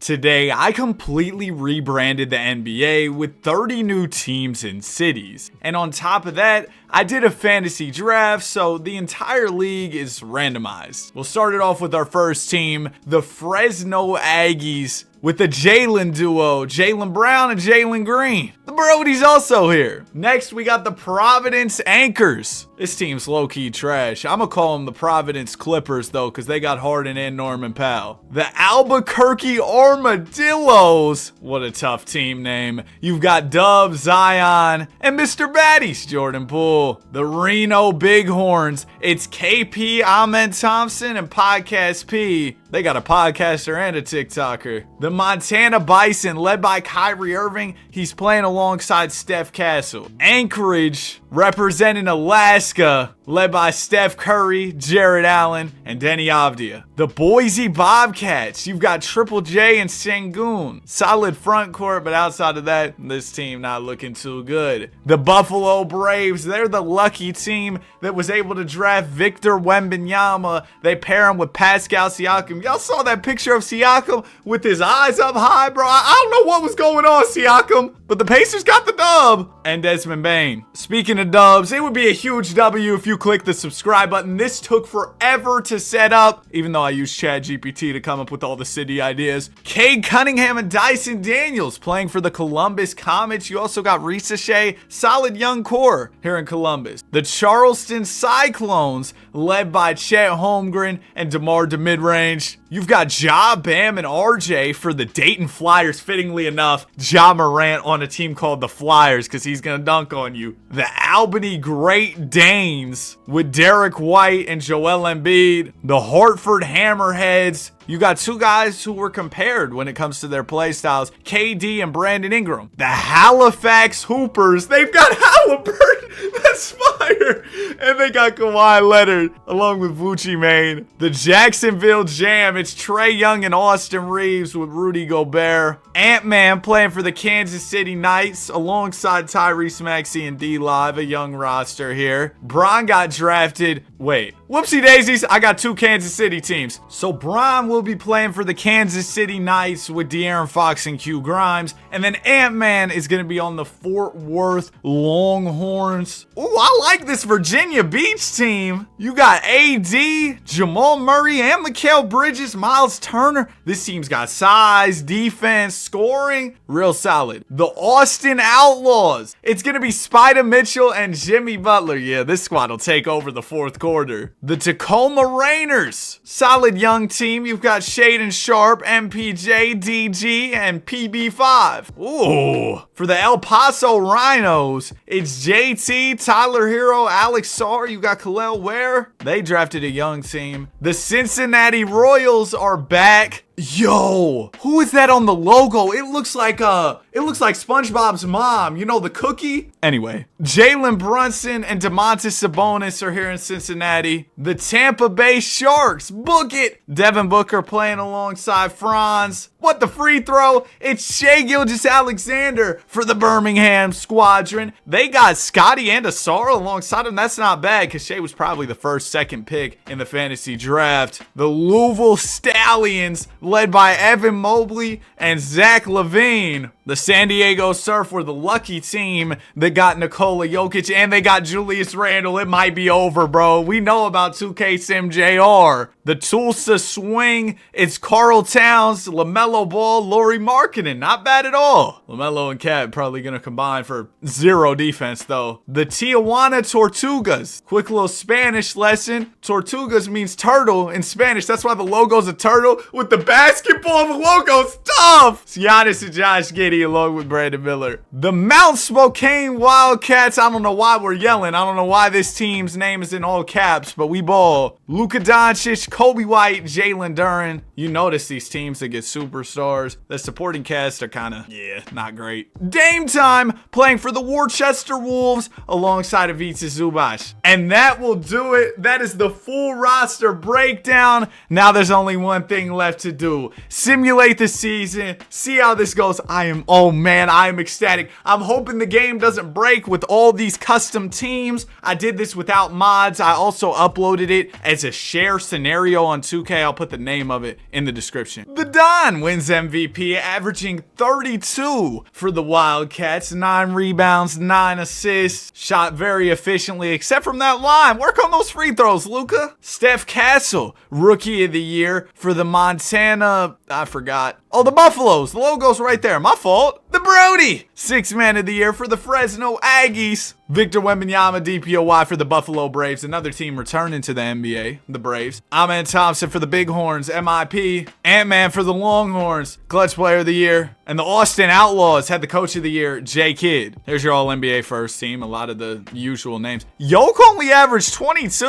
Today, I completely rebranded the NBA with 30 new teams and cities. And on top of that, I did a fantasy draft, so the entire league is randomized. We'll start it off with our first team, the Fresno Aggies, with the Jalen duo, Jalen Brown and Jalen Green. The Brody's also here. Next, we got the Providence Anchors. This team's low-key trash. I'm gonna call them the Providence Clippers, though, because they got Harden and Norman Powell. The Albuquerque Armadillos. What a tough team name. You've got Dub, Zion, and Mr. Baddies, Jordan Poole. The Reno Bighorns. It's KP, Ahmed Thompson, and Podcast P. They got a podcaster and a TikToker. The Montana Bison, led by Kyrie Irving. He's playing alongside Steph Castle. Anchorage, representing Alaska, led by Steph Curry, Jared Allen, and Denny Avdia. The Boise Bobcats, you've got Triple J and Sengun. Solid front court, but outside of that, this team not looking too good. The Buffalo Braves, they're the lucky team that was able to draft Victor Wembanyama. They pair him with Pascal Siakam. Y'all saw that picture of Siakam with his eyes up high, bro. I don't know what was going on, Siakam, but the Pacers got the dub. And Desmond Bane. Speaking of dubs, it would be a huge W if you click the subscribe button. This took forever to set up, even though I used ChatGPT to come up with all the city ideas. Cade Cunningham and Dyson Daniels playing for the Columbus Comets. You also got Risa Shea, solid young core here in Columbus. The Charleston Cyclones, led by Chet Holmgren and DeMar DeMidrange. You've got Ja, Bam, and RJ for the Dayton Flyers. Fittingly enough, Ja Morant on a team called the Flyers because he's going to dunk on you. The Albany Great Danes with Derek White and Joel Embiid. The Hartford Hammerheads. You got two guys who were compared when it comes to their play styles, KD and Brandon Ingram. The Halifax Hoopers, they've got Halliburton, that's fire. And they got Kawhi Leonard along with Vucci Mane. The Jacksonville Jam, it's Trae Young and Austin Reeves with Rudy Gobert. Ant-Man playing for the Kansas City Knights alongside Tyrese Maxey and D-Live, a young roster here. Bron got drafted. Wait, whoopsie daisies, I got two Kansas City teams. So Bron will be playing for the Kansas City Knights with De'Aaron Fox and Q Grimes. And then Ant-Man is going to be on the Fort Worth Longhorns. Ooh, I like this Virginia Beach team. You got AD, Jamal Murray, and Mikal Bridges, Miles Turner. This team's got size, defense, scoring, real solid. The Austin Outlaws. It's going to be Spider Mitchell and Jimmy Butler. Yeah, this squad will take over the fourth quarter. The Tacoma Rainers. Solid young team. You've got Shaden Sharp, MPJ, DG, and PB5. Ooh. For the El Paso Rhinos, it's JT, Tyler Hero, Alex Sarr. You got Khalil Ware. They drafted a young team. The Cincinnati Royals are back. Yo, who is that on the logo? It looks like SpongeBob's mom. You know, the cookie? Anyway, Jalen Brunson and Domantas Sabonis are here in Cincinnati. The Tampa Bay Sharks, book it. Devin Booker playing alongside Franz. What, the free throw? It's Shai Gilgeous-Alexander for the Birmingham Squadron. They got Scotty and Asar alongside him. That's not bad because Shai was probably the second pick in the fantasy draft. The Louisville Stallions, led by Evan Mobley and Zach LaVine. The San Diego Surf were the lucky team that got Nikola Jokic and they got Julius Randle. It might be over, bro. We know about 2K Sim JR. The Tulsa Swing, it's Carl Towns, LaMelo Ball, Lauri Markkanen. Not bad at all. LaMelo and Cat probably going to combine for zero defense, though. The Tijuana Tortugas. Quick little Spanish lesson. Tortugas means turtle in Spanish. That's why the logo's a turtle with the basketball. The logo's tough. It's Giannis and Josh Giddey along with Brandon Miller. The Mount Spokane Wildcats. I don't know why we're yelling. I don't know why this team's name is in all caps, but we ball. Luka Doncic, Kobe White, Jalen Duren. You notice these teams that get superstars. The supporting cast are kind of, not great. Dame Time playing for the Worcester Wolves alongside Ivica Zubac. And that will do it. That is the full roster breakdown. Now there's only one thing left to do. Simulate the season. offseason, see how this goes. Oh man, I am ecstatic. I'm hoping the game doesn't break with all these custom teams. I did this without mods. I also uploaded it as a share scenario on 2K. I'll put the name of it in the description. The Don wins MVP, averaging 32 for the Wildcats, 9 rebounds, 9 assists, shot very efficiently, except from that line. Work on those free throws, Luka. Steph Castle, Rookie of the Year for the Montana, I forgot. Oh, the Buffaloes. The logo's right there. My fault. The Brody, 6th Man of the Year for the Fresno Aggies. Victor Wembanyama, DPOY for the Buffalo Braves. Another team returning to the NBA, the Braves. Amen Thompson for the Bighorns, MIP. Ant-Man for the Longhorns, Clutch Player of the Year. And the Austin Outlaws had the Coach of the Year, J. Kidd. There's your All-NBA first team. A lot of the usual names. Yoke only averaged 22?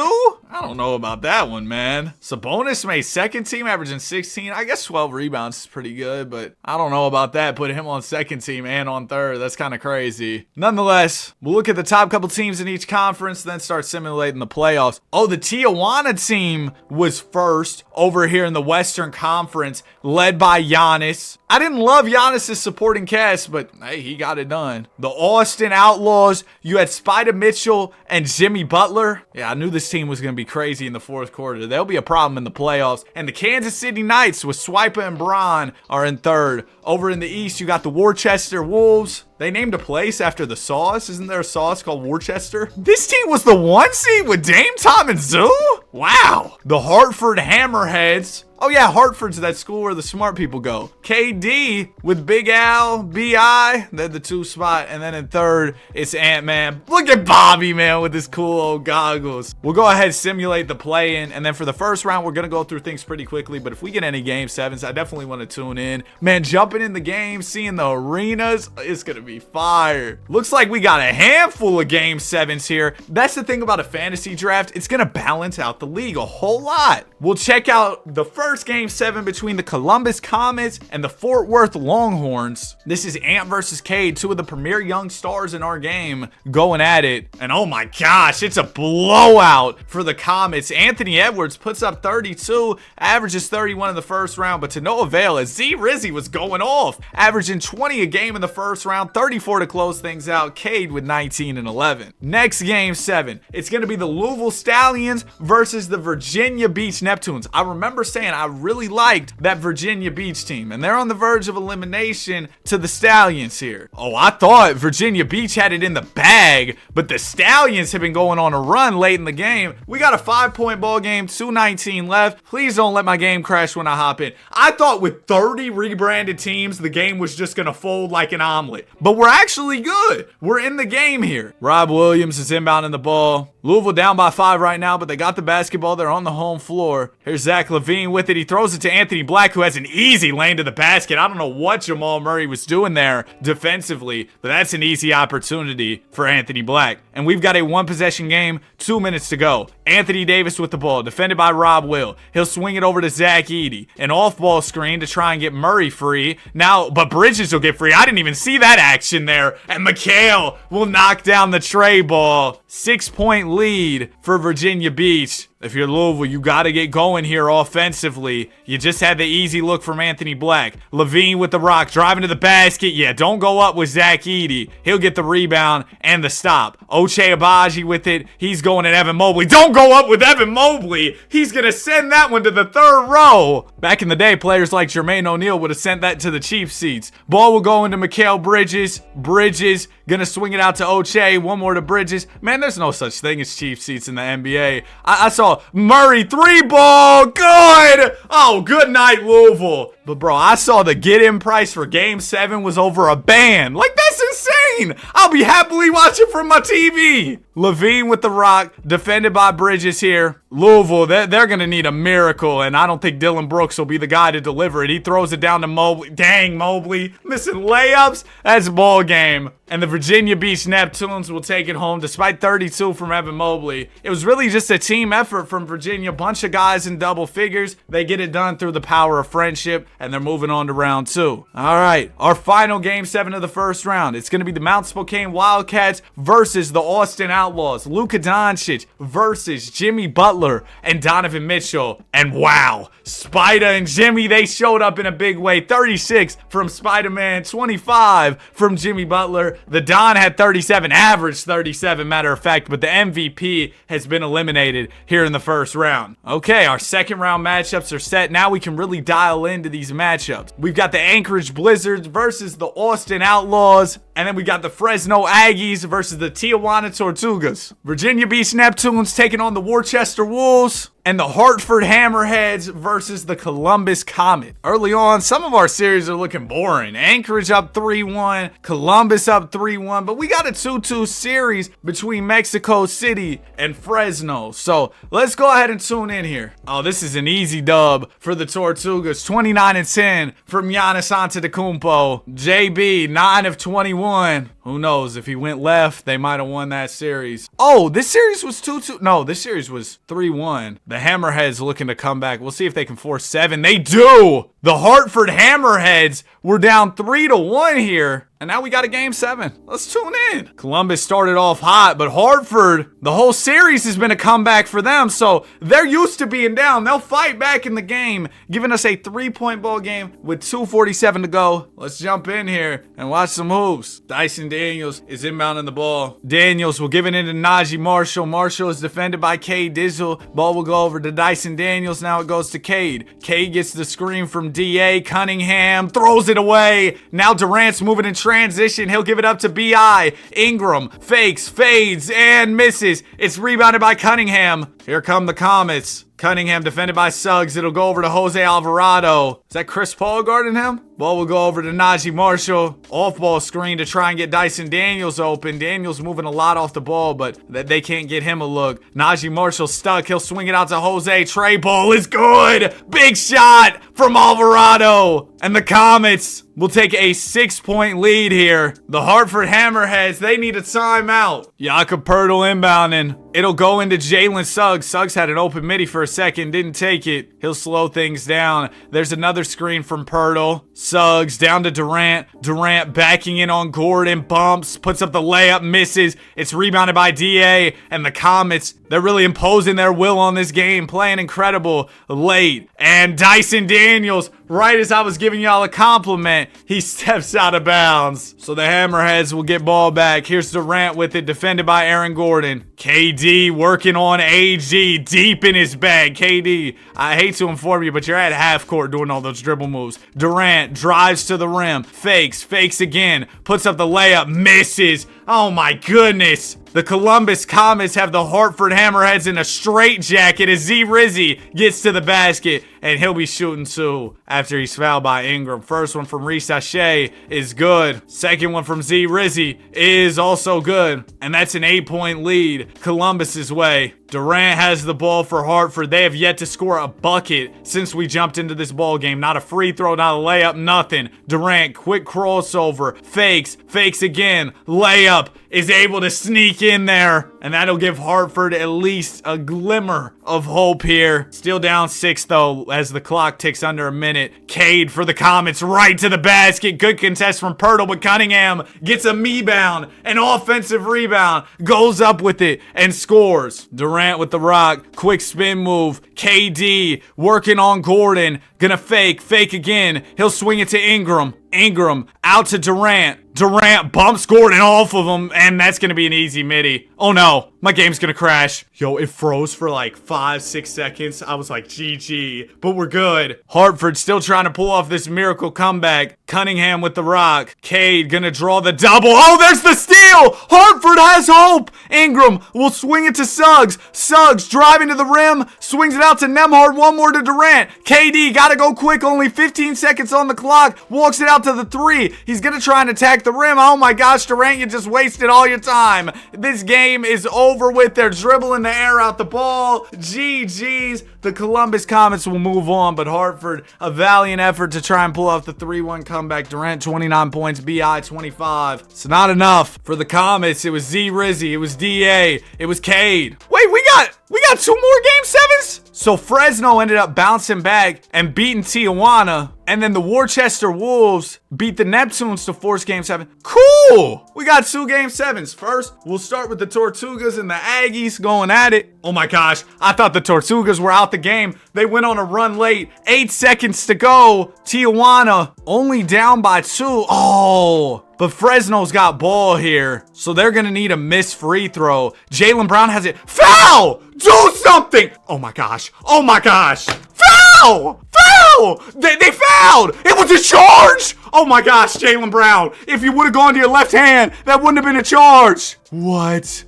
I don't know about that one, man. Sabonis made second team, averaging 16. I guess 12 rebounds is pretty good, but I don't know about that. Put him on second team and on third. That's kind of crazy. Nonetheless, we'll look at the top couple teams in each conference, then start simulating the playoffs. Oh, the Tijuana team was first over here in the Western Conference, led by Giannis. I didn't love Giannis' supporting cast, but hey, he got it done. The Austin Outlaws, you had Spider Mitchell and Jimmy Butler. Yeah, I knew this team was going to be crazy in the fourth quarter. There'll be a problem in the playoffs. And the Kansas City Knights with Swiper and Braun are in third. Over in the East, you got the Worcester Wolves. They named a place after the sauce. Isn't there a sauce called Worcester? This team was the 1 seed with Dame, Tom, and Zoo? Wow. The Hartford Hammerheads. Oh yeah, Hartford's that school where the smart people go. KD with Big Al, B.I. They're the 2 spot. And then in third, it's Ant-Man. Look at Bobby, man, with his cool old goggles. We'll go ahead and simulate the play-in. And then for the first round, we're going to go through things pretty quickly. But if we get any Game 7s, I definitely want to tune in. Man, jumping in the game, seeing the arenas, it's going to be fire. Looks like we got a handful of Game 7s here. That's the thing about a fantasy draft. It's going to balance out the league a whole lot. We'll check out the first Game 7 between the Columbus Comets and the Fort Worth Longhorns. This is Ant versus Cade, 2 of the premier young stars in our game going at it. And oh my gosh, it's a blowout for the Comets. Anthony Edwards puts up 32, averages 31 in the first round, but to no avail as Z Rizzy was going off, averaging 20 a game in the first round, 34 to close things out. Cade with 19 and 11. Next Game 7, it's going to be the Louisville Stallions versus the Virginia Beach Neptunes. I remember saying I really liked that Virginia Beach team, and they're on the verge of elimination to the Stallions here. Oh, I thought Virginia Beach had it in the bag, but the Stallions have been going on a run late in the game. We got a 5-point ball game, 2:19 left. Please don't let my game crash when I hop in. I thought with 30 rebranded teams, the game was just gonna fold like an omelet, but we're actually good. We're in the game here. Rob Williams is inbounding the ball. Louisville down by 5 right now, but they got the basketball. They're on the home floor. Here's Zach LaVine with it. He throws it to Anthony Black, who has an easy lane to the basket. I don't know what Jamal Murray was doing there defensively, but that's an easy opportunity for Anthony Black. And we've got a 1-possession game, 2 minutes to go. Anthony Davis with the ball, defended by Rob Will. He'll swing it over to Zach Edey. An off-ball screen to try and get Murray free. Now, but Bridges will get free. I didn't even see that action there. And McHale will knock down the tray ball. 6-point lead for Virginia Beach. If you're Louisville, you got to get going here offensively. You just had the easy look from Anthony Black. LaVine with the rock, driving to the basket. Yeah, don't go up with Zach Edey. He'll get the rebound and the stop. Ochai Agbaji with it. He's going at Evan Mobley. Don't go up with Evan Mobley. He's going to send that one to the third row. Back in the day, players like Jermaine O'Neal would have sent that to the cheap seats. Ball will go into Mikal Bridges. Bridges going to swing it out to Ochai. One more to Bridges. Man, there's no such thing as cheap seats in the NBA. I saw Murray 3-ball, good. Oh, good night, Louisville. But bro, I saw the get-in price for Game 7 was over $1. Like, that's insane. I'll be happily watching from my TV. LaVine with the rock, defended by Bridges here. Louisville, they're going to need a miracle, and I don't think Dylan Brooks will be the guy to deliver it. He throws it down to Mobley. Dang, Mobley. Missing layups. That's a ball game. And the Virginia Beach Neptunes will take it home despite 32 from Evan Mobley. It was really just a team effort from Virginia. Bunch of guys in double figures. They get it done through the power of friendship, and they're moving on to round 2. All right, our final Game 7 of the first round. round. It's going to be the Mount Spokane Wildcats versus the Austin Outlaws. Luka Doncic versus Jimmy Butler and Donovan Mitchell. And wow, Spider and Jimmy, they showed up in a big way. 36 from Spider-Man, 25 from Jimmy Butler. The Don had 37, averaged 37, matter of fact, but the MVP has been eliminated here in the first round. Okay, our second round matchups are set. Now we can really dial into these matchups. We've got the Anchorage Blizzards versus the Austin Outlaws. And then we got the Fresno Aggies versus the Tijuana Tortugas. Virginia Beach Neptunes taking on the Worcester Wolves. And the Hartford Hammerheads versus the Columbus Comet. Early on, some of our series are looking boring. Anchorage up 3-1, Columbus up 3-1, but we got a 2-2 series between Mexico City and Fresno. So let's go ahead and tune in here. Oh, this is an easy dub for the Tortugas. 29-10 from Giannis Antetokounmpo. JB, 9 of 21. Who knows? If he went left, they might have won that series. Oh, this series was 2-2. No, this series was 3-1. The Hammerheads looking to come back. We'll see if they can force 7. They do! The Hartford Hammerheads were down 3-1 here. And now we got a game 7. Let's tune in. Columbus started off hot, but Hartford, the whole series has been a comeback for them. So they're used to being down. They'll fight back in the game, giving us a 3-point ball game with 2:47 to go. Let's jump in here and watch some hoops. Dyson Daniels is inbounding the ball. Daniels will give it into Najee Marshall. Marshall is defended by Cade Dizzle. Ball will go over to Dyson Daniels. Now it goes to Cade. Cade gets the screen from DA. Cunningham throws it away. Now Durant's moving in transition. He'll give it up to B.I. Ingram fakes, fades, and misses. It's rebounded by Cunningham. Here come the Comets. Cunningham defended by Suggs. It'll go over to Jose Alvarado. Is that Chris Paul guarding him? Ball will go over to Najee Marshall. Off-ball screen to try and get Dyson Daniels open. Daniels moving a lot off the ball, but they can't get him a look. Najee Marshall stuck. He'll swing it out to Jose. Trey ball is good. Big shot from Alvarado. And the Comets will take a 6-point lead here. The Hartford Hammerheads, they need a timeout. Jakob Poeltl inbounding. It'll go into Jalen Suggs. Suggs had an open midi for a second, didn't take it. He'll slow things down. There's another screen from Poeltl. Suggs down to Durant. Durant backing in on Gordon. Bumps, puts up the layup, misses. It's rebounded by DA. And the Comets, they're really imposing their will on this game, playing incredible late. And Dyson Daniels, right as I was giving y'all a compliment, he steps out of bounds. So the Hammerheads will get ball back. Here's Durant with it, defended by Aaron Gordon. KD working on AG, deep in his bag. KD, I hate to inform you, but you're at half court doing all those dribble moves. Durant drives to the rim, fakes again, puts up the layup, misses. Oh my goodness. The Columbus Comets have the Hartford Hammerheads in a straitjacket as Z Rizzy gets to the basket, and he'll be shooting 2 after he's fouled by Ingram. First one from Reese Ashe is good. Second one from Z Rizzy is also good. And that's an 8-point lead Columbus's way. Durant has the ball for Hartford. They have yet to score a bucket since we jumped into this ball game. Not a free throw, not a layup, nothing. Durant, quick crossover, fakes again, layup, is able to sneak in there, and that'll give Hartford at least a glimmer of hope here. Still down 6 though as the clock ticks under a minute. Cade for the Comets, right to the basket. Good contest from Poeltl, but Cunningham gets a me-bound, an offensive rebound, goes up with it and scores. Durant with the rock, quick spin move. KD working on Gordon, gonna fake again. He'll swing it to Ingram. Ingram out to Durant. Durant bumps Gordon off of him, and that's going to be an easy midi. Oh no, my game's going to crash. Yo, it froze for like 5-6 seconds. I was like, GG, but we're good. Hartford still trying to pull off this miracle comeback. Cunningham with the rock. Cade gonna draw the double. Oh, there's the steal! Hartford has hope! Ingram will swing it to Suggs. Suggs driving to the rim, swings it out to Nembhard. One more to Durant. KD gotta go quick, only 15 seconds on the clock. Walks it out to the 3. He's gonna try and attack the rim. Oh my gosh, Durant, you just wasted all your time. This game is over with. They're dribbling the air out the ball. GG's. The Columbus Comets will move on, but Hartford, a valiant effort to try and pull off the 3-1 comeback. Durant, 29 points, B.I., 25. It's not enough for the Comets. It was Z Rizzy, it was DA, it was Cade. Wait, we got got 2 more game 7s? So Fresno ended up bouncing back and beating Tijuana. And then the Worcester Wolves beat the Neptunes to force game 7. Cool! We got 2 game 7s. First, we'll start with the Tortugas and the Aggies going at it. Oh my gosh, I thought the Tortugas were out the game. They went on a run late. 8 seconds to go. Tijuana only down by 2. Oh, but Fresno's got ball here, so they're going to need a missed free throw. Jaylen Brown has it. Foul! Do something! Oh my gosh. Oh my gosh. Foul! Foul! They fouled! It was a charge! Oh my gosh, Jaylen Brown. If you would have gone to your left hand, that wouldn't have been a charge. What?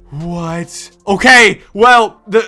Okay, well, the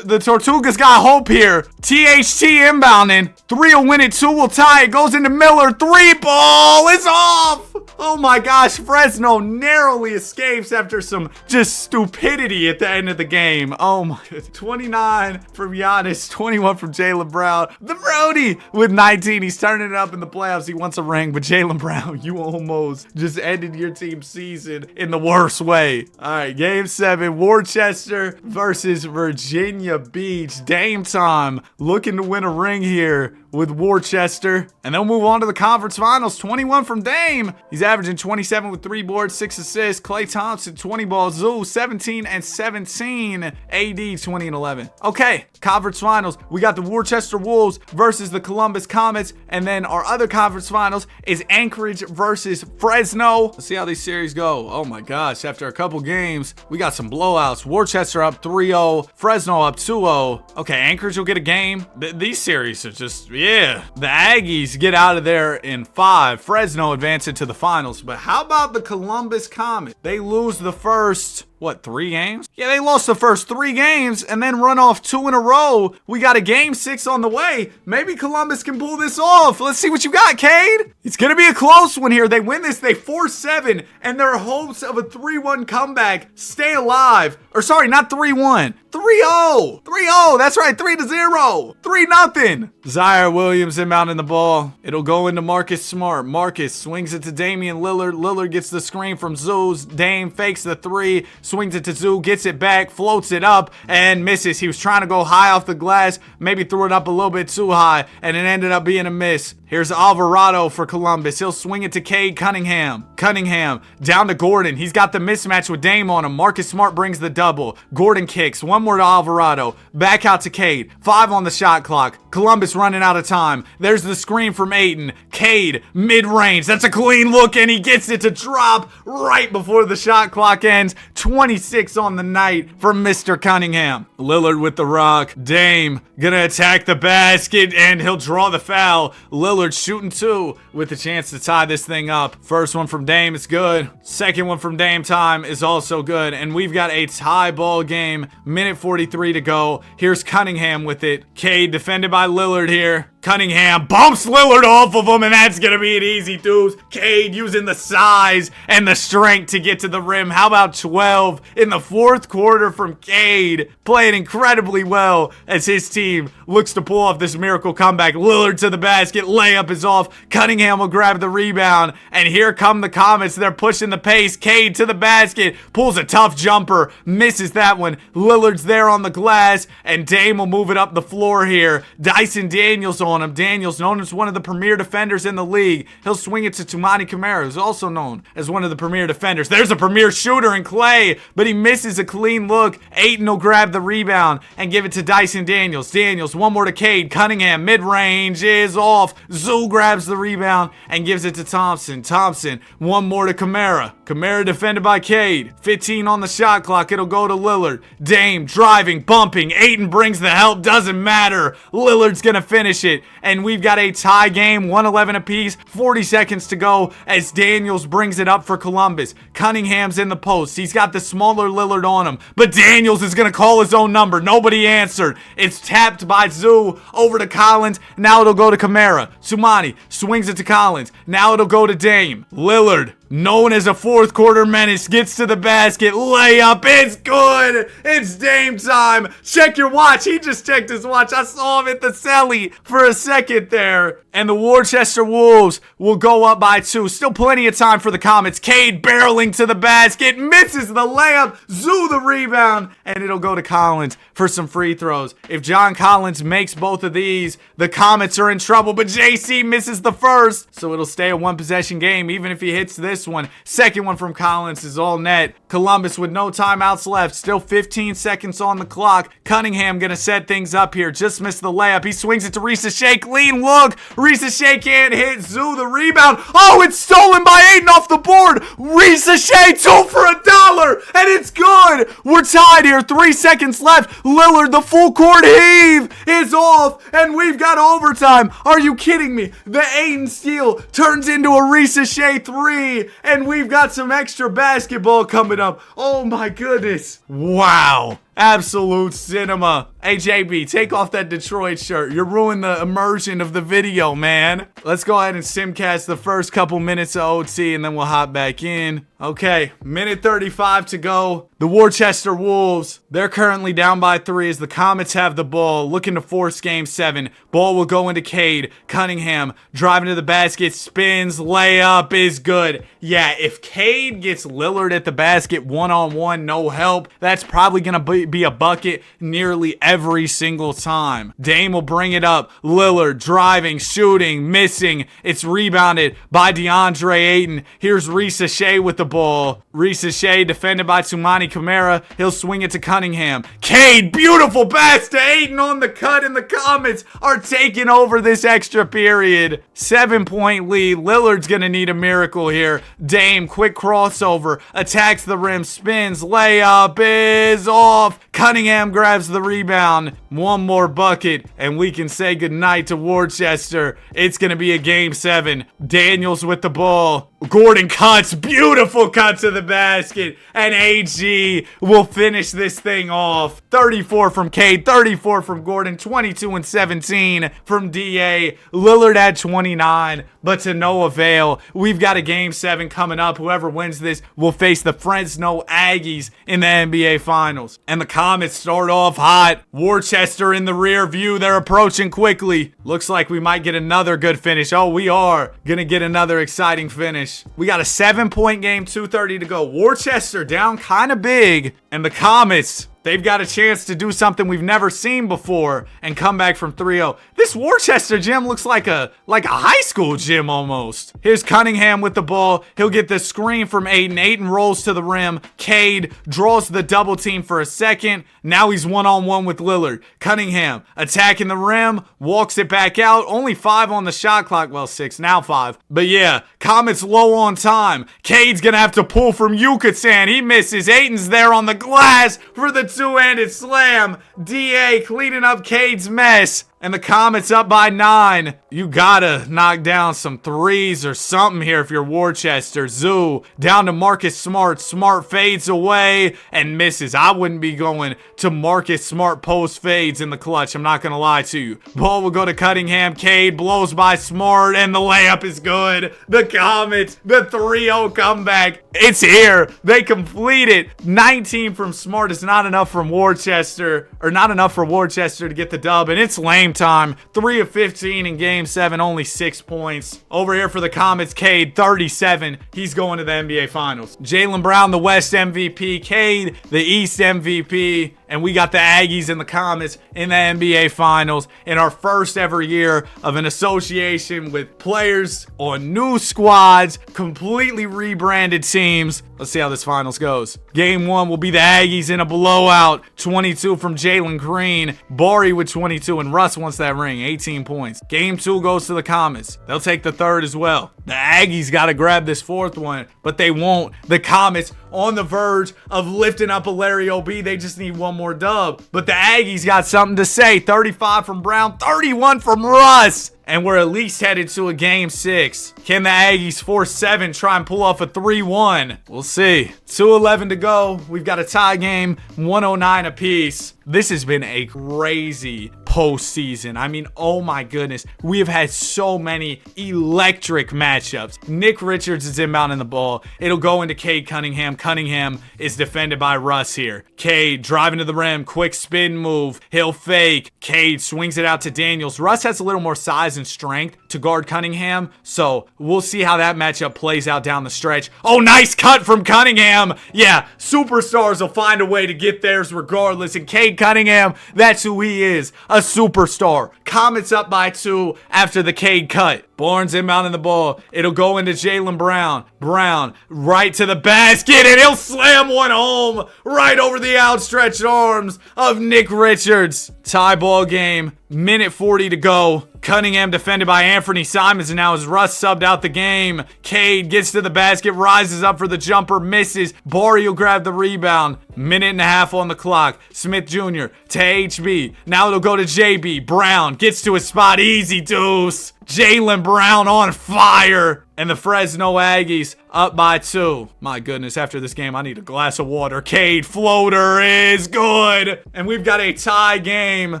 Tortugas got hope here. THT inbounding. 3 will win it, 2 will tie. It goes into Miller. 3 ball is off. Oh my gosh, Fresno narrowly escapes after some just stupidity at the end of the game. Oh my, 29 from Giannis, 21 from Jaylen Brown. The Brody with 19. He's turning it up in the playoffs. He wants a ring, but Jaylen Brown, you almost just ended your team's season in the worst way. All right, game 7, Worcester versus Virginia Beach. Dame time, looking to win a ring here with Worcester. And they'll move on to the conference finals. 21 from Dame. He's averaging 27 with 3 boards, 6 assists. Klay Thompson, 20 balls. Zoo, 17 and 17. AD, 20 and 11. Okay, conference finals. We got the Worcester Wolves versus the Columbus Comets. And then our other conference finals is Anchorage versus Fresno. Let's see how these series go. Oh my gosh, after a couple games, we got some blowouts. Worcester up 3-0. Fresno up 2-0. Okay, Anchorage will get a game. These series are just, yeah. The Aggies get out of there in 5. Fresno advancing to the finals. But how about the Columbus Comets? They lose the first, 3 games? Yeah, they lost the first 3 games and then run off 2 in a row. We got a game 6 on the way. Maybe Columbus can pull this off. Let's see what you got, Cade. It's going to be a close one here. They win this. They force 7, and their hopes of a 3-1 comeback stay alive. Or sorry, not 3-1. 3-0. 3-0. That's right. 3-0. 3-0. Zaire Williams inbounding the ball. It'll go into Marcus Smart. Marcus swings it to Damian Lillard. Lillard gets the screen from Zeus. Dame fakes the 3. Swings it to Zoo, gets it back, floats it up, and misses. He was trying to go high off the glass, maybe threw it up a little bit too high, and it ended up being a miss. Here's Alvarado for Columbus. He'll swing it to Cade Cunningham. Cunningham down to Gordon. He's got the mismatch with Dame on him. Marcus Smart brings the double. Gordon kicks. 1 more to Alvarado. Back out to Cade. 5 on the shot clock. Columbus running out of time. There's the screen from Ayton. Cade, mid-range. That's a clean look, and he gets it to drop right before the shot clock ends. 26 on the night from Mr. Cunningham. Lillard with the rock. Dame gonna attack the basket, and he'll draw the foul. Lillard shooting 2 with a chance to tie this thing up. First one from Dame is good. Second one from Dame time is also good. And we've got a tie ball game. Minute 43 to go. Here's Cunningham with it. Cade defended by Lillard here. Cunningham bumps Lillard off of him, and that's going to be an easy deuce. Cade using the size and the strength to get to the rim. How about 12 in the 4th quarter from Cade? Playing incredibly well as his team looks to pull off this miracle comeback. Lillard to the basket. Layup is off. Cunningham will grab the rebound. And here come the Comets. They're pushing the pace. Cade to the basket. Pulls a tough jumper. Misses that one. Lillard's there on the glass. And Dame will move it up the floor here. Dyson Daniels on him. Daniels, known as one of the premier defenders in the league. He'll swing it to Tumani Kamara, who's also known as one of the premier defenders. There's a premier shooter in Klay, but he misses a clean look. Ayton will grab the rebound and give it to Dyson Daniels. Daniels, 1 more to Cade. Cunningham, mid-range is off. Zoo grabs the rebound and gives it to Thompson. Thompson, 1 more to Kamara. Kamara defended by Cade. 15 on the shot clock. It'll go to Lillard. Dame driving, bumping. Ayton brings the help. Doesn't matter. Lillard's gonna finish it. And we've got a tie game, 111 apiece, 40 seconds to go as Daniels brings it up for Columbus. Cunningham's in the post. He's got the smaller Lillard on him, but Daniels is going to call his own number. Nobody answered. It's tapped by Zoo over to Collins. Now it'll go to Kamara. Sumani swings it to Collins. Now it'll go to Dame. Lillard, known as a 4th quarter menace, gets to the basket. Layup, it's good. It's Dame time. Check your watch. He just checked his watch. I saw him at the celly for a second there. And the Worcester Wolves will go up by 2. Still plenty of time for the Comets. Cade barreling to the basket, misses the layup. Zoo the rebound, and it'll go to Collins for some free throws. If John Collins makes both of these, the Comets are in trouble, but JC misses the first, so it'll stay a one-possession game even if he hits this one. Second one from Collins is all net. Columbus with no timeouts left, still 15 seconds on the clock. Cunningham gonna set things up here, just missed the layup. He swings it to Risa Shea, clean look. Risa Shea can't hit. Zoo the rebound. Oh, it's stolen by Aiden off the board. Risa Shea, 2 for $1, and it's good. We're tied here, 3 seconds left. Lillard, the full court heave is off, and we've got overtime. Are you kidding me? The Aiden steal turns into a Risa Shea 3, and we've got some extra basketball coming up. Oh my goodness. Wow. Absolute cinema. Hey, JB, take off that Detroit shirt. You're ruining the immersion of the video, man. Let's go ahead and simcast the first couple minutes of OT, and then we'll hop back in. Okay, minute 35 to go. The Worcester Wolves, they're currently down by 3 as the Comets have the ball, looking to force game 7. Ball will go into Cade. Cunningham driving to the basket, spins, layup is good. Yeah, if Cade gets Lillard at the basket one-on-one, no help, that's probably going to be a bucket nearly every single time. Dame will bring it up. Lillard driving, shooting, missing. It's rebounded by DeAndre Ayton. Here's Risa Shea with the ball. Risa Shea defended by Tumani Kamara. He'll swing it to Cunningham. Cade, beautiful pass to Ayton on the cut, and the Comets are taking over this extra period. 7-point lead. Lillard's gonna need a miracle here. Dame, quick crossover, attacks the rim, spins, layup is off. Cunningham grabs the rebound. One more bucket, and we can say goodnight to Worcester. It's gonna be a game 7. Daniels with the ball. Gordon cuts, beautiful cut to the basket, and AG will finish this thing off. 34 from Cade, 34 from Gordon, 22 and 17 from DA. Lillard had 29, but to no avail. We've got a game 7 coming up. Whoever wins this will face the Fresno Aggies in the NBA Finals. And the Comets start off hot. Worcester in the rear view. They're approaching quickly. Looks like we might get another good finish. Oh, we are gonna get another exciting finish. We got a 7-point game, 2:30 to go. Worcester down kind of big, and the Comets, they've got a chance to do something we've never seen before and come back from 3-0. This Worcester gym looks like a high school gym almost. Here's Cunningham with the ball. He'll get the screen from Ayton. Ayton rolls to the rim. Cade draws the double team for a second. Now he's one-on-one with Lillard. Cunningham attacking the rim, walks it back out. Only 5 on the shot clock. Well, 6, now 5. But yeah, Comets low on time. Cade's gonna have to pull from Yucatan. He misses. Ayton's there on the glass for the two-handed slam. DA cleaning up Cade's mess. And the Comets up by 9. You gotta knock down some threes or something here if you're Worcester. Zoo down to Marcus Smart. Smart fades away and misses. I wouldn't be going to Marcus Smart post fades in the clutch. I'm not gonna lie to you. Ball will go to Cunningham. Cade blows by Smart, and the layup is good. The Comets, the 3-0 comeback. It's here. They complete it. 19 from Smart is not enough from Worcester, or not enough for Worcester to get the dub, and it's lame time. 3 of 15 in game 7, only 6 points. Over here for the Comets, Cade, 37. He's going to the NBA Finals. Jaylen Brown, the West MVP. Cade, the East MVP. And we got the Aggies and the Comets in the NBA Finals in our first ever year of an association with players on new squads, completely rebranded teams. Let's see how this finals goes. Game 1 will be the Aggies in a blowout. 22 from Jalen Green. Bari with 22, and Russ wants that ring. 18 points. Game 2 goes to the Comets. They'll take the 3rd as well. The Aggies got to grab this 4th one, but they won't. The Comets on the verge of lifting up a Larry O.B. They just need one more dub. But the Aggies got something to say. 35 from Brown, 31 from Russ. And we're at least headed to a game 6. Can the Aggies force 7, try and pull off a 3-1? We'll see. 2:11 to go. We've got a tie game, 109 apiece. This has been a crazy postseason. I mean, oh my goodness. We have had so many electric matchups. Nick Richards is inbounding the ball. It'll go into Cade Cunningham. Cunningham is defended by Russ here. Cade driving to the rim. Quick spin move. He'll fake. Cade swings it out to Daniels. Russ has a little more size and strength to guard Cunningham. So we'll see how that matchup plays out down the stretch. Oh, nice cut from Cunningham. Yeah, superstars will find a way to get theirs regardless. And Cade Cunningham, that's who he is, a superstar. Comets up by 2 after the Cade cut. Barnes inbounding the ball. It'll go into Jaylen Brown. Brown right to the basket, and he'll slam one home right over the outstretched arms of Nick Richards. Tie ball game. Minute 40 to go. Cunningham defended by Anthony Simons, and now as Russ subbed out the game. Cade gets to the basket, rises up for the jumper, misses. Barry will grab the rebound. Minute and a half on the clock. Smith Jr. to HB. Now it'll go to JB. Brown gets to his spot. Easy deuce. Jaylen Brown on fire. And the Fresno Aggies up by 2. My goodness, after this game, I need a glass of water. Cade floater is good. And we've got a tie game.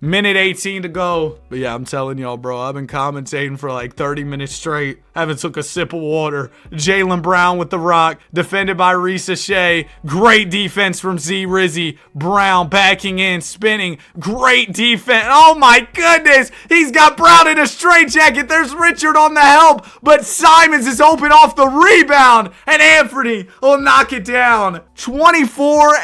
Minute 18 to go. But yeah, I'm telling y'all, bro, I've been commentating for like 30 minutes straight. Haven't took a sip of water. Jaylen Brown with the rock. Defended by Risa Shea. Great defense from Z Rizzy. Brown backing in, spinning. Great defense. Oh my goodness. He's got Brown in a straitjacket. There's Richard on the help. But Simons is open off the rebound. And Anthony will knock it down. 24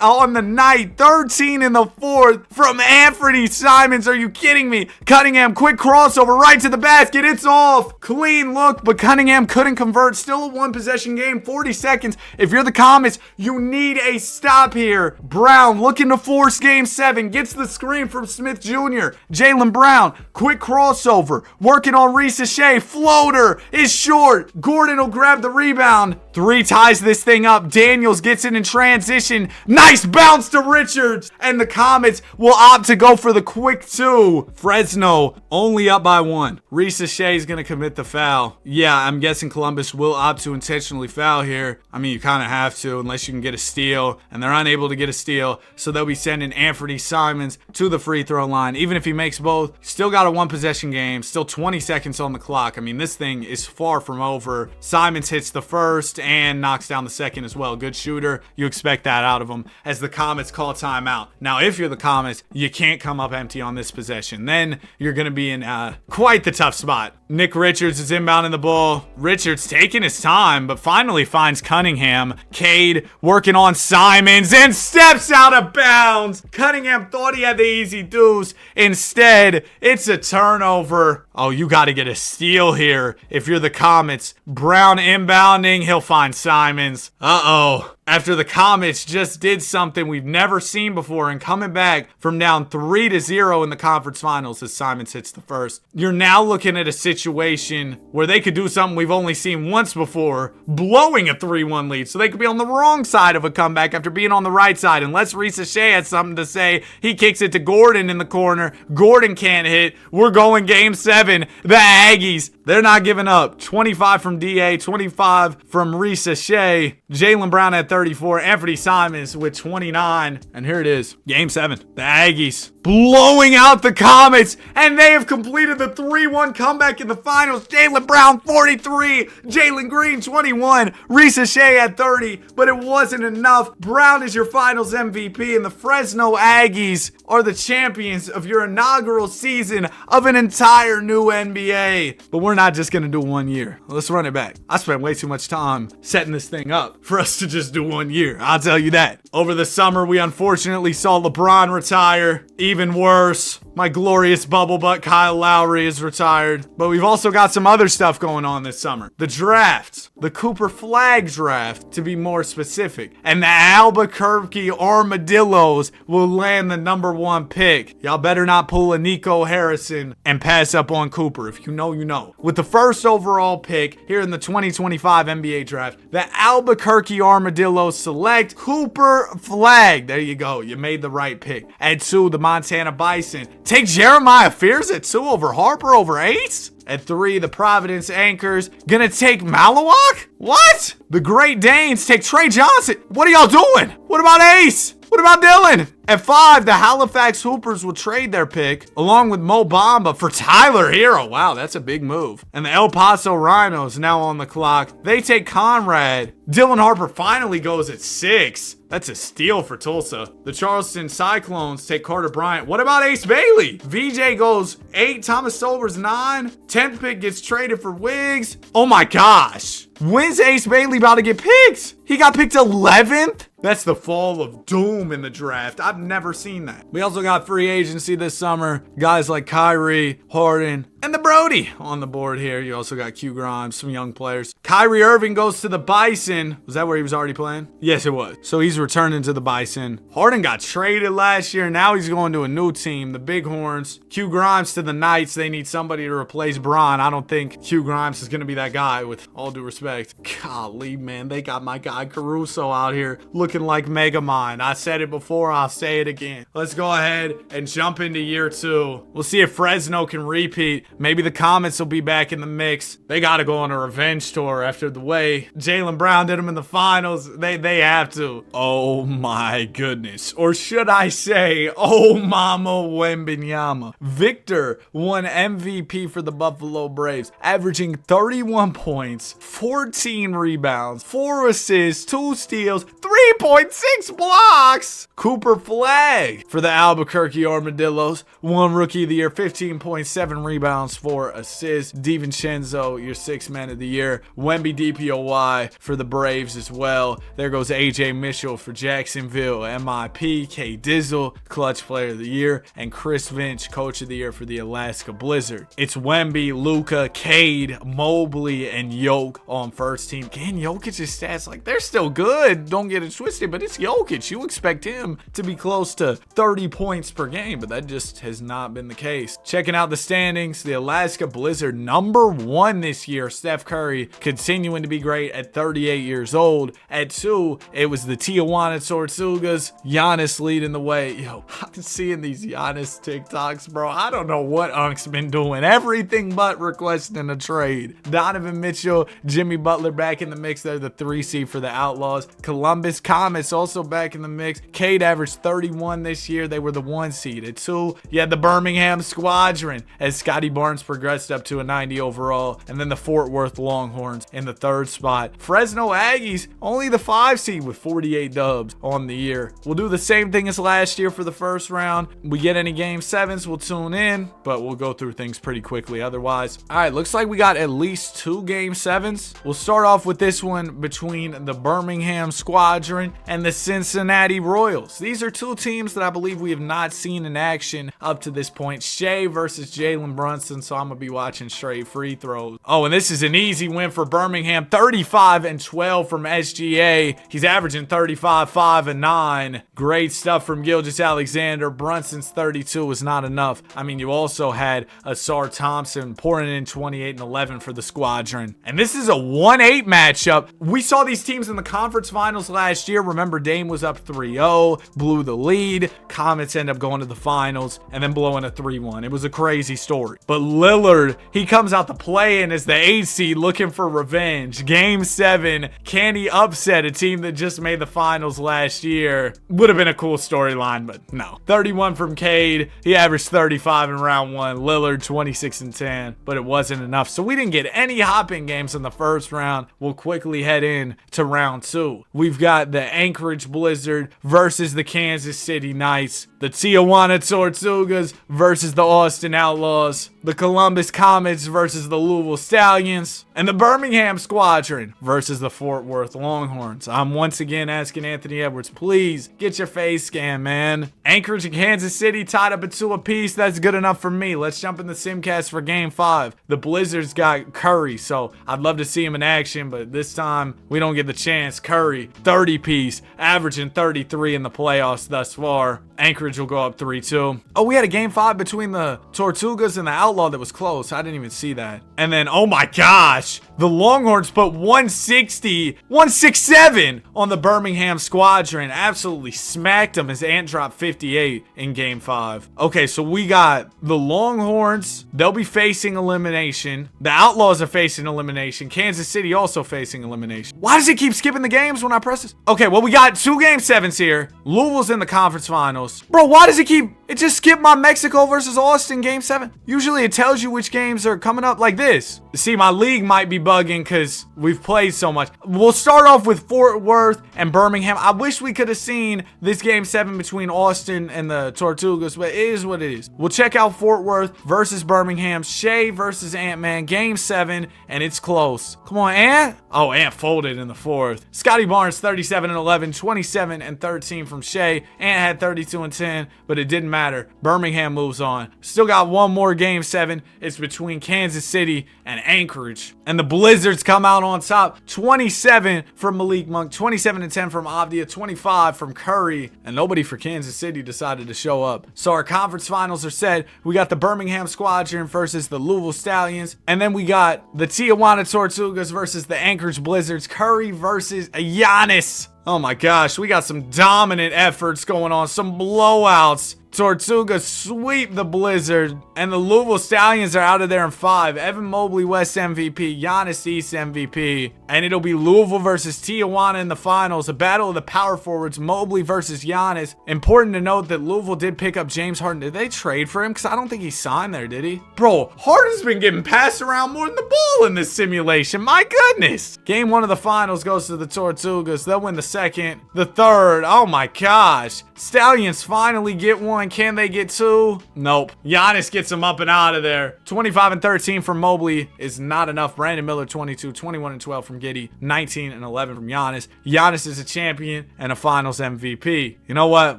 on the night, 13 in the fourth from Anthony Simons. Are you kidding me? Cunningham, quick crossover right to the basket. It's off. Clean look, but Cunningham couldn't convert. Still a one-possession game, 40 seconds. If you're the Comets, you need a stop here. Brown looking to force game 7. Gets the screen from Smith Jr. Jaylen Brown, quick crossover. Working on Risa Shea. Floater is short. Gordon will grab the rebound. 3 ties this thing up. Daniels gets it in transition. Nice bounce to Richards. And the Comets will opt to go for the quick 2. Fresno only up by 1. Risa Shea is going to commit the foul. Yeah, I'm guessing Columbus will opt to intentionally foul here. I mean, you kind of have to unless you can get a steal. And they're unable to get a steal. So they'll be sending Anthony Simons to the free throw line. Even if he makes both, still got a one-possession game. Still 20 seconds on the clock. I mean, this thing is far from over. Simons hits the first and knocks down the second as well. Good shooter. You expect that out of him as the Comets call timeout. Now, if you're the Comets, you can't come up empty on this possession. Then you're going to be in quite the tough spot. Nick Richards is inbounding the ball. Richards taking his time, but finally finds Cunningham. Cade working on Simons and steps out of bounds. Cunningham thought he had the easy deuce. Instead, it's a turnover. Oh, you got to get a steal here if you're the Comets. Brown inbounding. He'll find Simons. Uh-oh. After the Comets just did something we've never seen before and coming back from down 3-0 in the conference finals as Simons hits the first. You're now looking at a situation where they could do something we've only seen once before, blowing a 3-1 lead. So they could be on the wrong side of a comeback after being on the right side. Unless Risa Shea has something to say, he kicks it to Gordon in the corner. Gordon can't hit. We're going game 7. The Aggies, they're not giving up. 25 from DA, 25 from Risa Shea. Jaylen Brown at 34, Anthony Simons with 29. And here it is, game 7. The Aggies blowing out the Comets, and they have completed the 3-1 comeback in the finals. Jaylen Brown 43, Jalen Green 21, Risa Shea at 30, but it wasn't enough. Brown is your finals MVP, and the Fresno Aggies are the champions of your inaugural season of an entire new NBA. But we're not just gonna do 1 year. Let's run it back. I spent way too much time setting this thing up for us to just do 1 year. I'll tell you that. Over the summer, we unfortunately saw LeBron retire. Even worse, my glorious bubble butt Kyle Lowry is retired. But we've also got some other stuff going on this summer. The draft, the Cooper Flag draft, to be more specific. And the Albuquerque Armadillos will land the #1 pick. Y'all better not pull a Nico Harrison and pass up on Cooper. If you know, you know. With the first overall pick here in the 2025 NBA draft, the Albuquerque Armadillos select Cooper Flag. There you go. You made the right pick. At 2, the Montana Bison take Jeremiah Fears at 2 over Harper over Ace. At 3, the Providence Anchors gonna take Malawak? What? The Great Danes take Trey Johnson. What are y'all doing? What about Ace? What about Dylan? At 5, the Halifax Hoopers will trade their pick, along with Mo Bamba, for Tyler Hero. Wow, that's a big move. And the El Paso Rhinos now on the clock. They take Conrad. Dylan Harper finally goes at 6. That's a steal for Tulsa. The Charleston Cyclones take Carter Bryant. What about Ace Bailey? VJ goes 8, Thomas Solber's 9. 10th pick gets traded for Wiggs. Oh my gosh. When's Ace Bailey about to get picked? He got picked 11th? That's the fall of doom in the draft. I've never seen that. We also got free agency this summer. Guys like Kyrie, Harden, and the Brody on the board here. You also got Q Grimes, some young players. Kyrie Irving goes to the Bison. Was that where he was already playing? Yes, it was. So he's returning to the Bison. Harden got traded last year. Now he's going to a new team, the Bighorns. Q Grimes to the Knights. They need somebody to replace Bron. I don't think Q Grimes is going to be that guy, with all due respect. Golly, man, they got my guy Caruso out here looking like Megamind. I said it before, I'll say it again. Let's go ahead and jump into year 2. We'll see if Fresno can repeat. Maybe the Comets will be back in the mix. They got to go on a revenge tour after the way Jaylen Brown did them in the finals. They have to. Oh my goodness. Or should I say, oh mama Wembenyama. Victor won MVP for the Buffalo Braves, averaging 31 points, 14 rebounds, 4 assists, 2 steals, 3.6 blocks. Cooper Flagg for the Albuquerque Armadillos won Rookie of the Year, 15.7 rebounds, 4 assists. DiVincenzo, your 6th man of the year. Wemby DPOY for the Braves as well. There goes AJ Mitchell for Jacksonville, MIP. K Dizzle, Clutch Player of the Year. And Chris Finch, Coach of the Year for the Alaska Blizzard. It's Wemby, Luka, Cade, Mobley, and Yoke on first team. Again, Jokic's stats, like, they're still good. Don't get it twisted, but it's Jokic. You expect him to be close to 30 points per game, but that just has not been the case. Checking out the standings, the Alaska Blizzard #1 this year. Steph Curry continuing to be great at 38 years old. At 2, it was the Tijuana Tortugas. Giannis leading the way. Yo, I've been seeing these Giannis TikToks, bro. I don't know what Unk's been doing. Everything but requesting a trade. Donovan Mitchell, Jimmy Butler back in the mix. They're the 3 seed for the Outlaws. Columbus Comets also back in the mix. Cade averaged 31 this year. They were the 1 seed. At 2, you had the Birmingham Squadron as Scotty Barnes progressed up to a 90 overall. And then the Fort Worth Longhorns in the 3rd spot. Fresno Aggies, only the 5 seed with 48 dubs on the year. We'll do the same thing as last year for the first round. We get any game 7s, we'll tune in, but we'll go through things pretty quickly otherwise. All right, looks like we got at least 2 game 7s. We'll start off with this one between the Birmingham Squadron and the Cincinnati Royals. These are 2 teams that I believe we have not seen in action up to this point. Shea versus Jalen Brunson, so I'm going to be watching straight free throws. Oh, and this is an easy win for Birmingham. 35-12 from SGA. He's averaging 35, 5, and 9. Great stuff from Gilgeous-Alexander. Brunson's 32 was not enough. I mean, you also had Asar Thompson pouring in 28 and 11 for the Squadron. And this is a 1-8 matchup. We saw these teams in the conference finals last year. Remember, Dame was up 3-0, blew the lead. Comets end up going to the finals and then blowing a 3-1. It was a crazy story. But Lillard, he comes out to play in as the 8 seed looking for revenge. Game 7, can he upset a team that just made the finals last year? Would have been a cool storyline, but no. 31 from Cade. He averaged 35 in round 1. Lillard 26 and 10, but it wasn't enough. So we didn't get any hopping games in the first round. We'll quickly head in to round 2. We've got the Anchorage Blizzard versus the Kansas City Knights. The Tijuana Tortugas versus the Austin Outlaws. The Columbus Comets versus the Louisville Stallions. And the Birmingham Squadron versus the Fort Worth Longhorns. I'm once again asking Anthony Edwards, please get your face scanned, man. Anchorage and Kansas City tied up at 2 apiece. That's good enough for me. Let's jump in the Simcast for game 5. The Blizzards got Curry, so I'd love to see him in action, but this time we don't get the chance. Curry, 30 piece, averaging 33 in the playoffs thus far. Anchorage will go up 3-2. Oh, we had a game 5 between the Tortugas and the Outlaw that was close. I didn't even see that. And then, oh my gosh, the Longhorns put 167 on the Birmingham Squadron. Absolutely smacked them as Ant dropped 58 in game 5. Okay, so we got the Longhorns. They'll be facing elimination. The Outlaws are facing elimination. Kansas City also facing elimination. Why does it keep skipping the games when I press this? Okay, well, we got 2 game 7s here. Louisville's in the conference finals. Bro, why does it just skipped my Mexico versus Austin game 7? Usually it tells you which games are coming up like this. See, my league might be bugging because we've played so much. We'll start off with Fort Worth and Birmingham. I wish we could have seen this game 7 between Austin and the Tortugas, but it is what it is. We'll check out Fort Worth versus Birmingham. Shea versus Ant-Man, game 7, and it's close. Come on, Ant. Oh, Ant folded in the 4th. Scotty Barnes, 37-11, 27-13 from Shea. Ant had 32-10, but it didn't matter. Birmingham moves on. Still got one more game 7. It's between Kansas City and Anchorage. And the Blizzards come out on top. 27 from Malik Monk, 27-10 from Avdia, 25 from Curry. And nobody for Kansas City decided to show up. So our conference finals are set. We got the Birmingham Squadron versus the Louisville Stallions. And then we got the Tijuana Tortugas versus the Anchorage Blizzards. Curry versus Giannis. Oh my gosh, we got some dominant efforts going on, some blowouts. Tortugas sweep the Blizzard, and the Louisville Stallions are out of there in 5. Evan Mobley, West MVP, Giannis East MVP, and it'll be Louisville versus Tijuana in the finals, a battle of the power forwards, Mobley versus Giannis. Important to note that Louisville did pick up James Harden. Did they trade for him? Because I don't think he signed there, did he? Bro, Harden's been getting passed around more than the ball in this simulation. My goodness. Game 1 of the finals goes to the Tortugas. They'll win the 2nd. The 3rd, oh my gosh. Stallions finally get 1. Can they get 2? Nope. Giannis gets them up and out of there. 25-13 from Mobley is not enough. Brandon Miller, 22, 21-12 from Giddey, 19-11 from Giannis. Giannis is a champion and a finals MVP. You know what?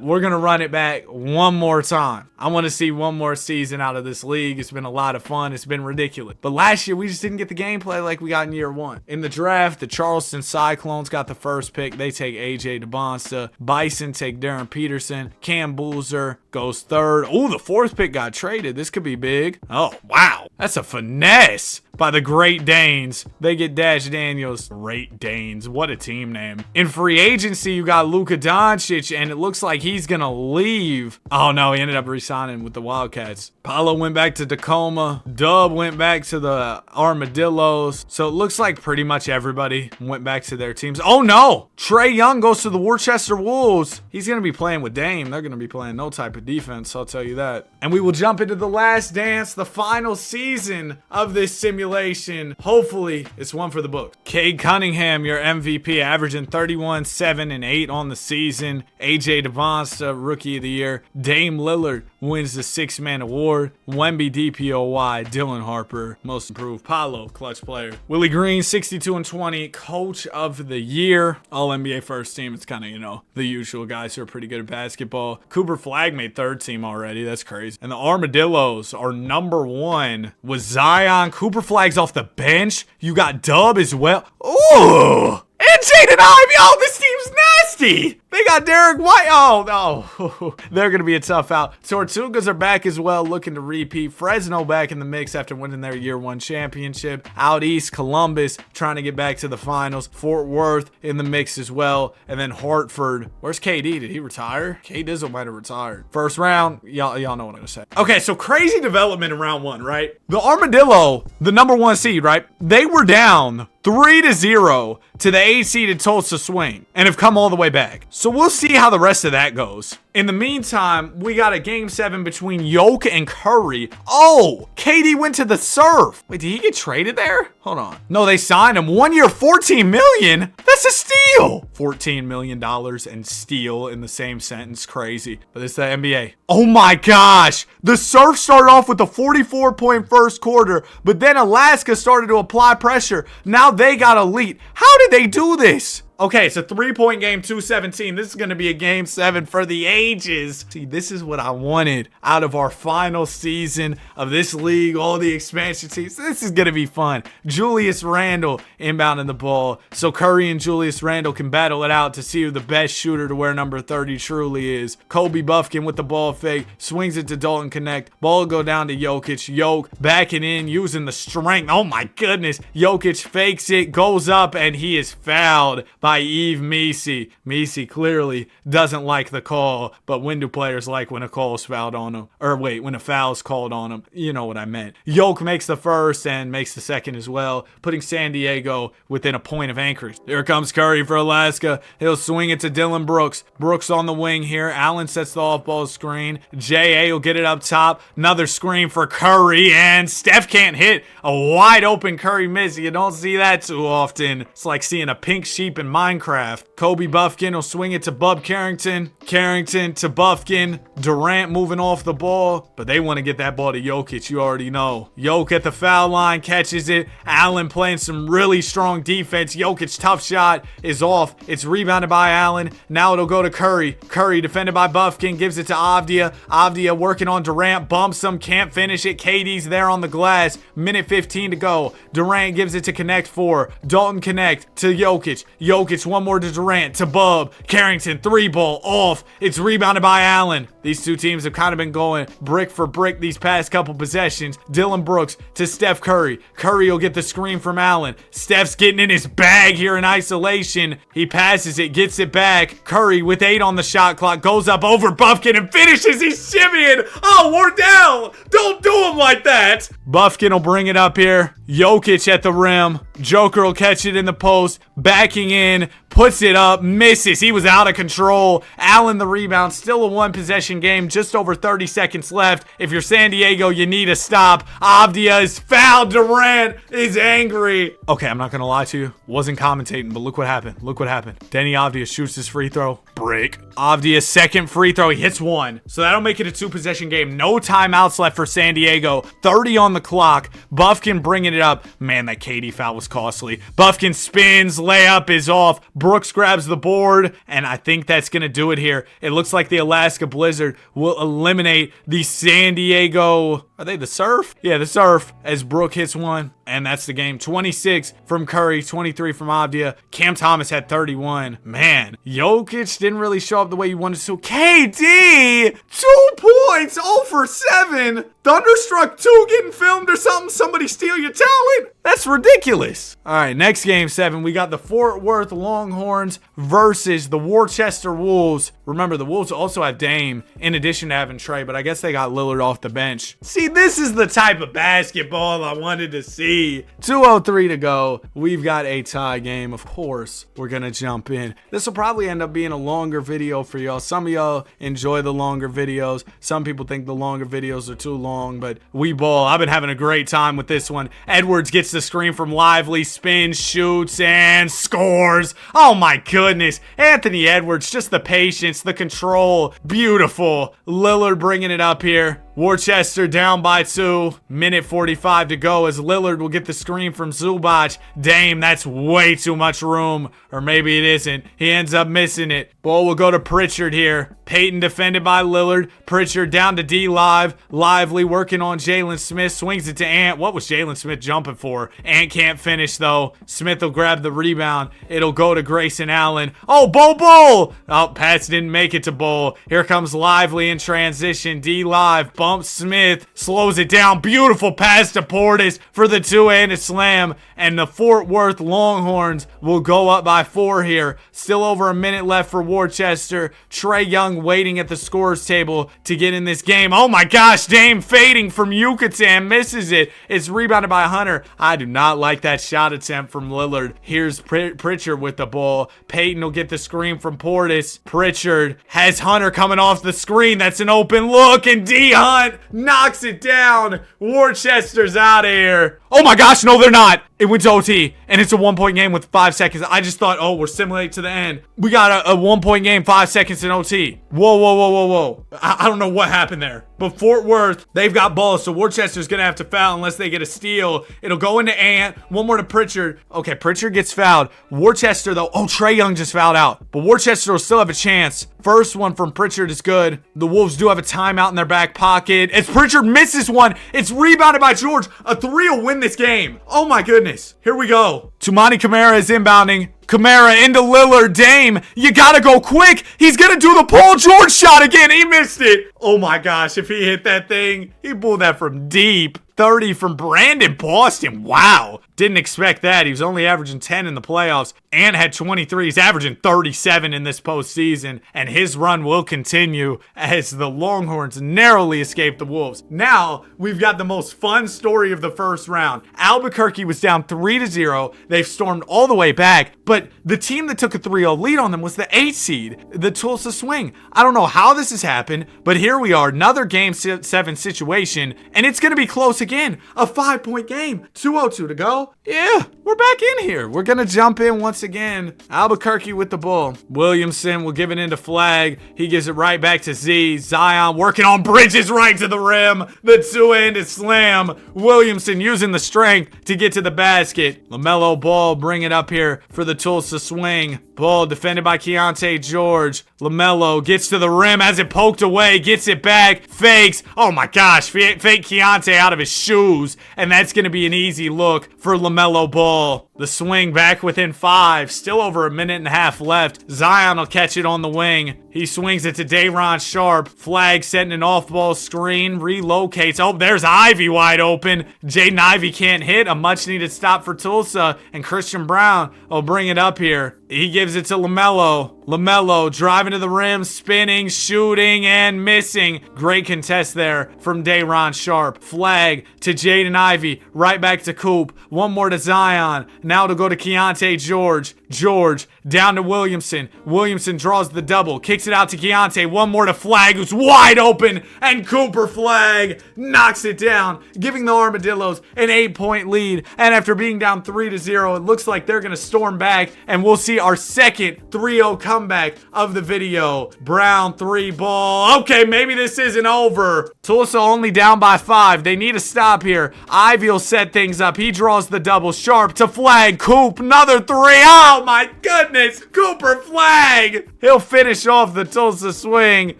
We're going to run it back one more time. I want to see one more season out of this league. It's been a lot of fun. It's been ridiculous. But last year, we just didn't get the gameplay like we got in year 1. In the draft, the Charleston Cyclones got the first pick. They take AJ DeBonsta. Bison take Darren Peterson. Cam Boozer goes 3rd. Oh, the 4th pick got traded. This could be big. Oh, wow. That's a finesse by the Great Danes. They get Dash Daniels. Great Danes. What a team name. In free agency, you got Luka Doncic, and it looks like he's going to leave. Oh, no. He ended up re-signing with the Wildcats. Paulo went back to Tacoma. Dub went back to the Armadillos. So it looks like pretty much everybody went back to their teams. Oh, no. Trae Young goes to the Worcester Wolves. He's going to be playing with Dame. They're going to be playing no type of defense, I'll tell you that. And we will jump into the last dance, the final season of this simulation. Hopefully, it's one for the books. Cade Cunningham, your MVP, averaging 31, 7, and 8 on the season. AJ DeBonsta, Rookie of the Year. Dame Lillard wins the 6-man award. Wemby DPOY, Dylan Harper, Most Improved. Paulo, Clutch Player. Willie Green, 62-20, Coach of the Year. All NBA first team. It's kind of, the usual guys who are pretty good at basketball. Cooper Flag made 3rd team already. That's crazy. And the Armadillos are number 1 with Zion. Cooper Flag's off the bench. You got Dub as well. Ooh! And Jaden Ivey. Oh, this team's nasty. They got Derek White. Oh, no. They're going to be a tough out. Tortugas are back as well, looking to repeat. Fresno back in the mix after winning their year 1 championship. Out east, Columbus trying to get back to the finals. Fort Worth in the mix as well. And then Hartford. Where's KD? Did he retire? K Dizzle might have retired. First round, y'all know what I'm going to say. Okay, so crazy development in round 1, right? The Armadillo, the number 1 seed, right? They were down 3-0 to the 8-seeded Tulsa Swing and have come all the way back. So we'll see how the rest of that goes. In the meantime, we got a game 7 between Yoke and Curry. Oh, KD went to the Surf. Wait, did he get traded there? Hold on. No, they signed him. 1 year, $14 million. That's a steal. $14 million and steal in the same sentence. Crazy. But it's the NBA. Oh my gosh. The Surf started off with a 44-point first quarter, but then Alaska started to apply pressure. Now they got elite. How did they do this? Okay, it's a 3-point game, 217. This is going to be a game 7 for the ages. See, this is what I wanted out of our final season of this league, all the expansion teams. This is going to be fun. Julius Randle inbounding the ball. So Curry and Julius Randle can battle it out to see who the best shooter to wear number 30 truly is. Kobe Buffkin with the ball fake. Swings it to Dalton Connect. Ball go down to Jokic. Jokic backing in, using the strength. Oh my goodness. Jokic fakes it, goes up, and he is fouled by Yves Missi. Missi clearly doesn't like the call, but when do players like when a call is fouled on them? Or wait, when a foul's called on them. You know what I meant. Jokic makes the first and makes the second as well, putting San Diego within a point of anchorage. Here comes Curry for Alaska. He'll swing it to Dylan Brooks. Brooks on the wing here. Allen sets the off-ball screen. J.A. will get it up top. Another screen for Curry, and Steph can't hit. A wide open Curry miss. You don't see that too often. It's like seeing a pink sheep in Minecraft. Kobe Buffkin will swing it to Bub Carrington. Carrington to Buffkin. Durant moving off the ball, but they want to get that ball to Jokic. You already know. Jokic at the foul line catches it. Allen playing some really strong defense. Jokic tough shot is off. It's rebounded by Allen. Now it'll go to Curry. Curry defended by Buffkin. Gives it to Avdia. Avdia working on Durant. Bumps him. Can't finish it. KD's there on the glass. Minute 15 to go. Durant gives it to Connect 4. Dalton Connect to Jokic. Jokic one more to Durant. To Bub. Carrington 3-ball off. It's rebounded by Allen. These two teams have kind of been going brick for brick these past couple possessions. Dylan Brooks to Steph Curry. Curry will get the screen from Allen. Steph's getting in his bag here in isolation. He passes it, gets it back. Curry with 8 on the shot clock goes up over Buffkin and finishes. He's shimmying. Oh, Wardell, don't do him like that. Buffkin will bring it up here. Jokic at the rim. Joker will catch it in the post. Backing in. Puts it up. Misses. He was out of control. Allen the rebound. Still a 1-possession game. Just over 30 seconds left. If you're San Diego, you need a stop. Avdia is fouled. Durant is angry. Okay, I'm not going to lie to you. Wasn't commentating, but look what happened. Look what happened. Denny Avdia shoots his free throw. Break. Avdia's second free throw. He hits one. So that'll make it a 2-possession game. No timeouts left for San Diego. 30 on the clock. Buffkin bringing it up. Man, that KD foul was costly. Buffkin spins. Layup is off. Brooks grabs the board, and I think that's going to do it here. It looks like the Alaska Blizzard will eliminate the San Diego... Are they the Surf? Yeah, the Surf, as Brook hits one. And that's the game. 26 from Curry, 23 from Avdia. Cam Thomas had 31. Man, Jokic didn't really show up the way you wanted to. KD, 2 points, 0 for 7. Thunderstruck 2 getting filmed or something. Somebody steal your talent. That's ridiculous. All right, next game 7. We got the Fort Worth Longhorns versus the Worcester Wolves. Remember, the Wolves also have Dame in addition to having Trey, but I guess they got Lillard off the bench. See, this is the type of basketball I wanted to see. 2:03 to go. We've got a tie game. Of course, we're going to jump in. This will probably end up being a longer video for y'all. Some of y'all enjoy the longer videos. Some people think the longer videos are too long, but we ball. I've been having a great time with this one. Edwards gets the screen from Lively, spins, shoots, and scores. Oh my goodness. Anthony Edwards, just the patience, the control. Beautiful. Lillard bringing it up here. Worcester down by 2. Minute 45 to go as Lillard will get the screen from Zubac. Dame, that's way too much room. Or maybe it isn't. He ends up missing it. Ball will go to Pritchard here. Peyton defended by Lillard. Pritchard down to D-Live. Lively working on Jalen Smith. Swings it to Ant. What was Jalen Smith jumping for? Ant can't finish though. Smith will grab the rebound. It'll go to Grayson Allen. Oh, Bo! Oh, Pats didn't make it to Bull. Here comes Lively in transition. D-Live bumps Smith. Slows it down. Beautiful pass to Portis for the 2-handed slam. And the Fort Worth Longhorns will go up by 4 here. Still over a minute left for Worcester. Trae Young waiting at the scorers table to get in this game. Oh my gosh, Dame fading from Yucatan. Misses it. It's rebounded by Hunter. I do not like that shot attempt from Lillard. Here's Pritchard with the ball. Peyton will get the screen from Portis. Pritchard has Hunter coming off the screen. That's an open look, and D Hunt knocks it down. Worcester's out of here. Oh my gosh, no, they're not. It went to OT, and it's a 1-point game with 5 seconds. I just thought, oh, we're simulating to the end. We got a 1-point game, 5 seconds in OT. Whoa, whoa, whoa, whoa, whoa. I don't know what happened there. But Fort Worth, they've got balls, so Worcester's going to have to foul unless they get a steal. It'll go into Ant. One more to Pritchard. Okay, Pritchard gets fouled. Worcester, though. Oh, Trae Young just fouled out. But Worcester will still have a chance. First one from Pritchard is good. The Wolves do have a timeout in their back pocket. As Pritchard misses one, it's rebounded by George. A three will win this game. Oh, my goodness. Here we go. Tumani Kamara is inbounding. Kamara into Lillard. Dame, you gotta go quick. He's gonna do the Paul George shot again. He missed it. Oh my gosh, if he hit that thing, he pulled that from deep. 30 from Brandon Boston. Wow. Didn't expect that. He was only averaging 10 in the playoffs and had 23. He's averaging 37 in this postseason, and his run will continue as the Longhorns narrowly escape the Wolves. Now, we've got the most fun story of the first round. Albuquerque was down 3-0. They've stormed all the way back, but the team that took a 3-0 lead on them was the 8 seed, the Tulsa Swing. I don't know how this has happened, but here we are, another Game 7 situation, and it's going to be close again. A 5-point game. 2:02 to go. Yeah, we're back in here. We're going to jump in once again. Albuquerque with the ball. Williamson will give it into Flag. He gives it right back to Z. Zion working on Bridges right to the rim. The two-handed slam. Williamson using the strength to get to the basket. LaMelo Ball bring it up here for the Tulsa Swing. Ball defended by Keontae George. LaMelo gets to the rim, has it poked away, gets it back, fakes. Oh my gosh, fake Keontae out of his shoes. And that's going to be an easy look for LaMelo Ball. The Swing back within 5. Still over a minute and a half left. Zion will catch it on the wing. He swings it to Day'Ron Sharp. Flag setting an off-ball screen. Relocates. Oh, there's Ivy wide open. Jaden Ivey can't hit. A much-needed stop for Tulsa. And Christian Brown will bring it up here. He gives it to LaMelo. LaMelo driving to the rim, spinning, shooting, and missing. Great contest there from Day'Ron Sharp. Flag to Jaden Ivey. Right back to Coop. One more to Zion. Now to go to Keontae George. George down to Williamson. Williamson draws the double. Kicks it out to Keontae. One more to Flag, who's wide open. And Cooper Flag knocks it down, giving the Armadillos an 8-point lead. And after being down 3-0, it looks like they're going to storm back. And we'll see our second 3-0 comeback of the video. Brown 3 ball. Okay, maybe this isn't over. Tulsa only down by 5. They need a stop here. Ivy will set things up. He draws the double. Sharp to Flag. Coop, another 3. Oh my goodness. Cooper Flag. He'll finish off the Tulsa Swing.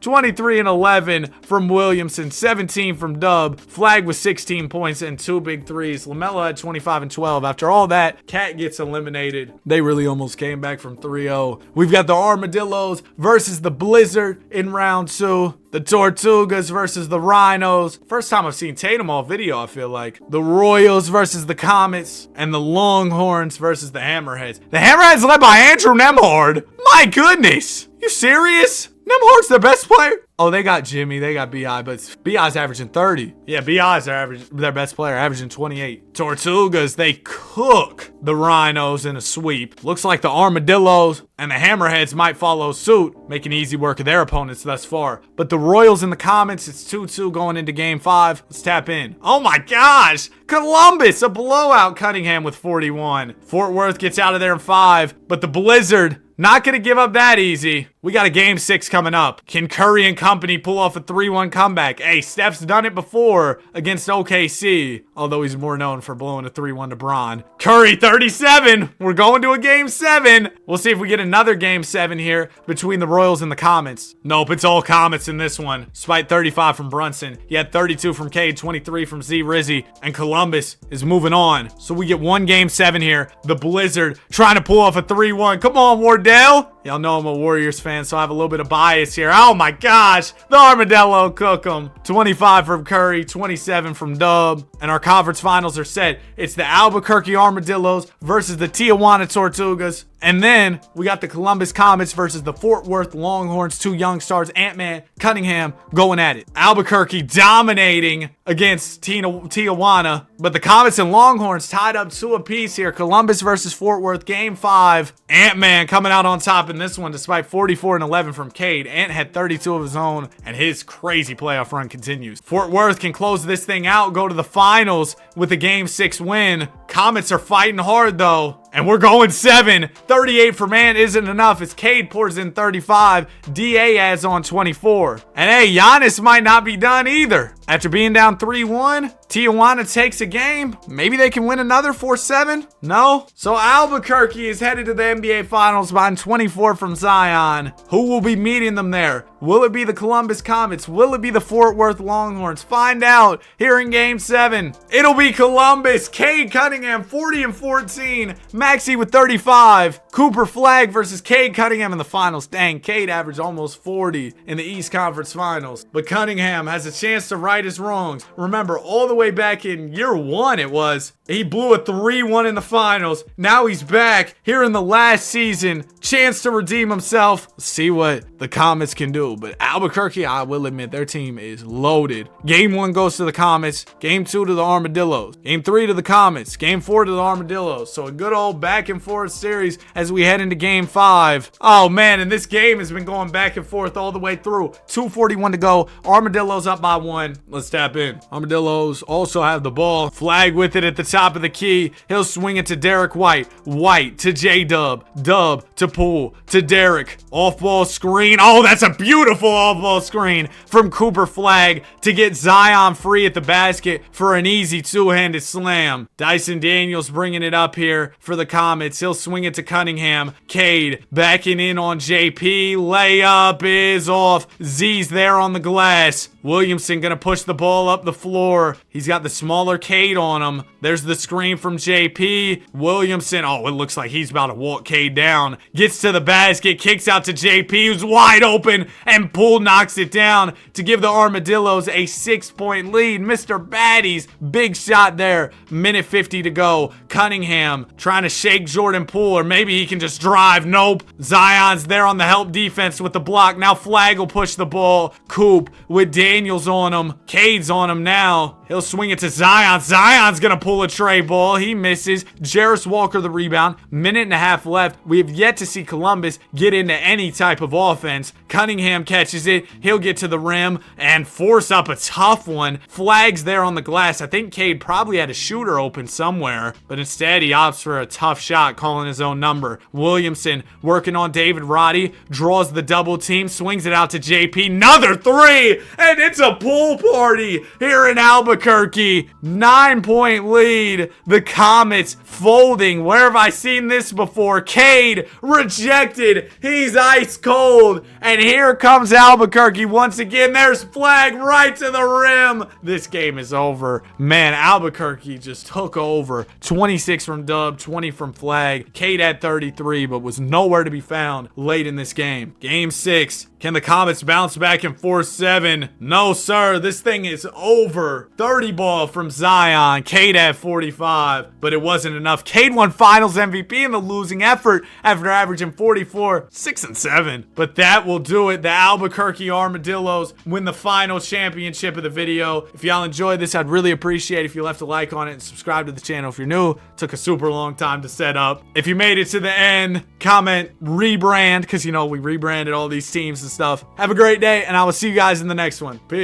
23-11 from Williamson. 17 from Dub. Flag with 16 points and 2 big threes. LaMelo had 25 and 12. After all that, Cat gets eliminated. They really almost came back from 3-0. We've got the Armadillos versus the Blizzard in round 2. The Tortugas versus the Rhinos. First time I've seen Tatum all video, I feel like. The Royals versus the Comets. And the Longhorns versus the Hammerheads. The Hammerheads led by Andrew Nembhard. My goodness. You serious? Nembhard's their best player? Oh, they got Jimmy, they got B.I., but B.I.'s averaging 30. Yeah, B.I.'s their best player, averaging 28. Tortugas, they cook the Rhinos in a sweep. Looks like the Armadillos and the Hammerheads might follow suit, making easy work of their opponents thus far. But the Royals and the Comets, it's 2-2 going into Game 5. Let's tap in. Oh my gosh! Columbus, a blowout. Cunningham with 41. Fort Worth gets out of there in 5, but the Blizzard, not going to give up that easy. We got a Game 6 coming up. Can Curry and company pull off a 3-1 comeback? Hey, Steph's done it before against OKC, although he's more known for blowing a 3-1 to Bron. Curry, 37. We're going to a Game 7. We'll see if we get another Game 7 here between the Royals and the Comets. Nope, it's all Comets in this one. Despite 35 from Brunson, he had 32 from Cade, 23 from Z Rizzy, and Columbus is moving on. So we get one Game 7 here. The Blizzard trying to pull off a 3-1. Come on, Wardell. Y'all know I'm a Warriors fan, so I have a little bit of bias here. Oh my gosh, the Armadillo cook 'em. 25 from Curry, 27 from Dub, and our conference finals are set. It's the Albuquerque Armadillos versus the Tijuana Tortugas. And then we got the Columbus Comets versus the Fort Worth Longhorns, 2 young stars, Ant-Man, Cunningham, going at it. Albuquerque dominating against Tijuana, but the Comets and Longhorns tied up 2 apiece here. Columbus versus Fort Worth, Game 5. Ant-Man coming out on top in this one despite 44 and 11 from Cade. Ant had 32 of his own, and his crazy playoff run continues. Fort Worth can close this thing out, go to the finals with a Game 6 win. Comets are fighting hard though. And we're going 7. 38 for man isn't enough as Cade pours in 35. DA adds on 24. And hey, Giannis might not be done either. After being down 3-1, Tijuana takes a game. Maybe they can win another 4-7? No? So Albuquerque is headed to the NBA Finals behind 24 from Zion. Who will be meeting them there? Will it be the Columbus Comets? Will it be the Fort Worth Longhorns? Find out here in Game 7. It'll be Columbus. Cade Cunningham, 40 and 14. Maxey with 35. Cooper Flag versus Cade Cunningham in the finals. Dang, Cade averaged almost 40 in the East Conference Finals. But Cunningham has a chance to right his wrongs. Remember, all the way back in year 1 it was, he blew a 3-1 in the finals. Now he's back here in the last season. Chance to redeem himself. See what the Comets can do. But Albuquerque, I will admit, their team is loaded. Game 1 goes to the Comets. Game 2 to the Armadillos. Game 3 to the Comets. Game 4 to the Armadillos. So a good old back and forth series as we head into Game 5. Oh man, and this game has been going back and forth all the way through. 2:41 to go. Armadillos up by 1. Let's tap in. Armadillos also have the ball. Flag with it at the top of the key. He'll swing it to Derek White. White to J-Dub. Dub to Poole to Derek. Off-ball screen. Oh, that's a beautiful off-ball screen from Cooper Flag to get Zion free at the basket for an easy two-handed slam. Dyson Daniels bringing it up here for the Comets. He'll swing it to Cunningham. Cade backing in on JP. Layup is off. Z's there on the glass. Williamson gonna push the ball up the floor. He's got the smaller Cade on him. There's the screen from JP. Williamson, oh, it looks like he's about to walk Cade down. Gets to the basket, kicks out to JP, who's wide open, and Poole knocks it down to give the Armadillos a 6-point lead. Mr. Baddies, big shot there. Minute 50 to go. Cunningham trying to shake Jordan Poole, or maybe he can just drive. Nope. Zion's there on the help defense with the block. Now Flag will push the ball. Coop with Daniels on him. Cade's on him now. He'll swing it to Zion. Zion's gonna pull a tray ball. He misses. Jarris Walker the rebound. Minute and a half left. We have yet to see Columbus get into any type of offense. Cunningham catches it. He'll get to the rim and force up a tough one. Flag's there on the glass. I think Cade probably had a shooter open somewhere, but instead he opts for a tough shot, calling his own number. Williamson working on David Roddy. Draws the double team. Swings it out to JP. Another 3! And it's a pool party here in Albuquerque. 9-point lead. The Comets folding. Where have I seen this before? Cade rejected. He's ice cold. And here comes Albuquerque once again. There's Flag right to the rim. This game is over. Man, Albuquerque just took over. 26 from Dub, 20 from Flag. Cade had 33, but was nowhere to be found late in this game. Game 6. Can the Comets bounce back in 4-7? No, sir. This thing is over. 30 ball from Zion. Cade had 45, but it wasn't enough. Cade won Finals MVP in the losing effort after averaging 44, 6-7. But that will do it. The Albuquerque Armadillos win the final championship of the video. If y'all enjoyed this, I'd really appreciate if you left a like on it and subscribe to the channel if you're new. It took a super long time to set up. If you made it to the end, comment rebrand, because you know we rebranded all these teams and stuff. Have a great day, and I will see you guys in the next one. Peace.